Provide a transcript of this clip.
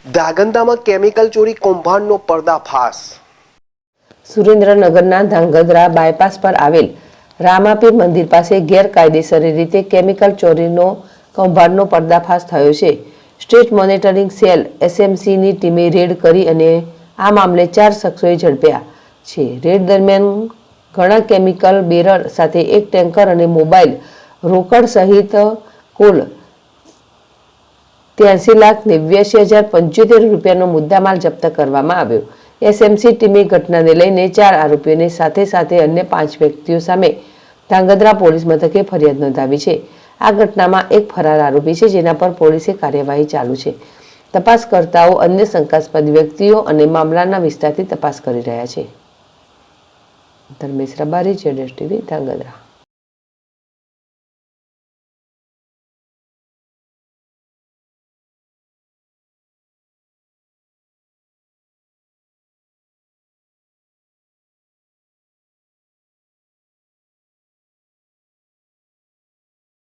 ધાંગધ્રામાં chemical ચોરી કૌભાંડનો પર્દાફાશ। સુરેન્દ્રનગરના ધાંગધ્રા બાયપાસ પર આવેલ રામાપીર મંદિર પાસે ગેરકાયદેસર રીતે કેમિકલ ચોરીનો કૌભાંડનો પર્દાફાશ થયો છે। સ્ટેટ મોનિટરિંગ સેલ SMCની ટીમે રેડ કરી અને આ મામલે 4 શખ્સોએ ઝડપ્યા છે। રેડ દરમિયાન ઘણા કેમિકલ બેરલ સાથે એક ટેન્કર અને મોબાઈલ રોકડ સહિત કુલ 83,89,075 રૂપિયાનો મુદ્દામાલ જપ્ત કરવામાં આવ્યો। SMC ટીમે ઘટનાને લઈને 4 આરોપીઓને સાથે સાથે અન્ય 5 વ્યક્તિઓ સામે ધાંગધ્રા પોલીસ મથકે ફરિયાદ નોંધાવી છે। આ ઘટનામાં એક ફરાર આરોપી છે, જેના પર પોલીસે કાર્યવાહી ચાલુ છે। તપાસકર્તાઓ અન્ય શંકાસ્પદ વ્યક્તિઓ અને મામલાના વિસ્તારથી તપાસ કરી રહ્યા છે। ધર્મેશ રબારી, ZSTV, ધાંગધ્રા।